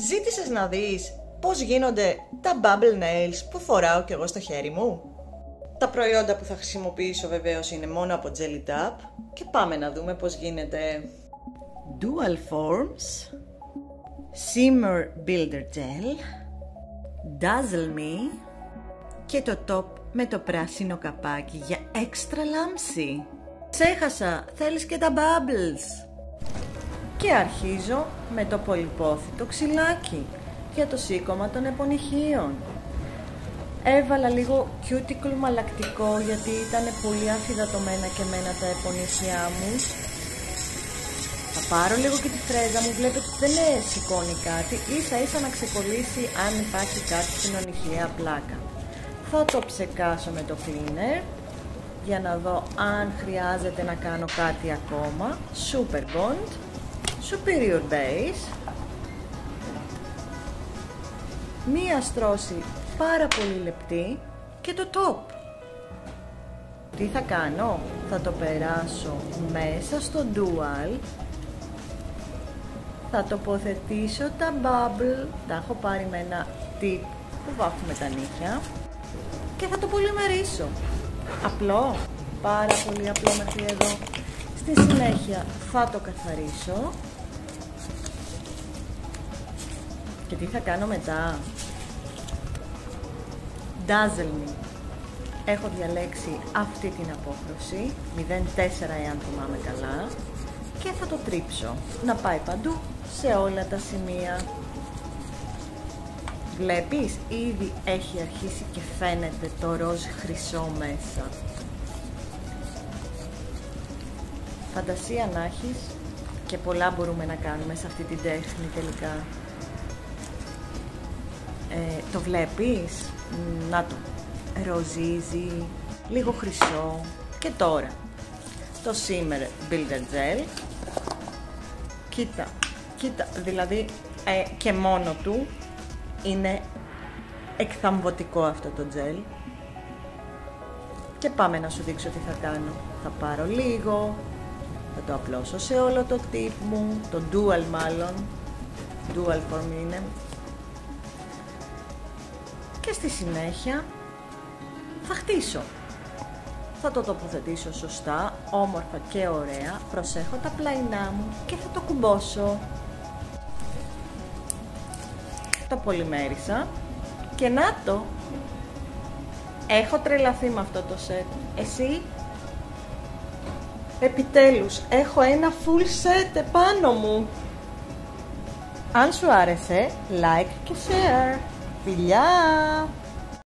Ζήτησες να δεις πώς γίνονται τα bubble nails που φοράω κι εγώ στο χέρι μου? Τα προϊόντα που θα χρησιμοποιήσω βεβαίως είναι μόνο από Jelly Tap και πάμε να δούμε πώς γίνεται. Dual Forms, Shimmer Builder Gel, Dazzle Me και το top με το πράσινο καπάκι για έξτρα λάμψη. Ξέχασα, θέλεις και τα bubbles. Και αρχίζω με το πολυπόθητο ξυλάκι για το σήκωμα των επωνυχίων. Έβαλα λίγο cuticle μαλακτικό γιατί ήταν πολύ αφυδατωμένα και εμένα τα επωνυχιά μου. Θα πάρω λίγο και τη φρέζα μου, βλέπετε ότι δεν σηκώνει κάτι, ίσα ίσα να ξεκολλήσει αν υπάρχει κάτι στην ονυχιαία πλάκα. Θα το ψεκάσω με το cleaner για να δω αν χρειάζεται να κάνω κάτι ακόμα. Super Bond, Superior Base, μία στρώση πάρα πολύ λεπτή και το top. Τι θα κάνω? Θα το περάσω μέσα στο Dual, θα τοποθετήσω τα bubble, τα έχω πάρει με ένα tip που βάφουμε τα νύχια και θα το πολυμερίσω. Απλό, πάρα πολύ απλό μέχρι εδώ. Στη συνέχεια θα το καθαρίσω. Και τι θα κάνω μετά? Dazzle Me. Έχω διαλέξει αυτή την απόχρωση 04 εάν θυμάμαι καλά και θα το τρίψω να πάει παντού σε όλα τα σημεία. Βλέπεις, ήδη έχει αρχίσει και φαίνεται το ροζ χρυσό μέσα. Φαντασία να έχεις και πολλά μπορούμε να κάνουμε σε αυτή την τέχνη τελικά. Το βλέπεις? Να το, ροζίζει, λίγο χρυσό. Και τώρα το Shimmer Builder Gel. Κοίτα, δηλαδή και μόνο του είναι εκθαμβωτικό αυτό το gel. Και πάμε να σου δείξω τι θα κάνω. Θα πάρω λίγο, θα το απλώσω σε όλο το tip μου, το Dual μάλλον, Dual Form είναι. Και στη συνέχεια θα χτίσω. Θα το τοποθετήσω σωστά, όμορφα και ωραία. Προσέχω τα πλαϊνά μου και θα το κουμπώσω. Το πολυμέρισα και να το. Έχω τρελαθεί με αυτό το σετ. Εσύ? Επιτέλους, έχω ένα full set επάνω μου. Αν σου άρεσε, like και share. Φιλιά!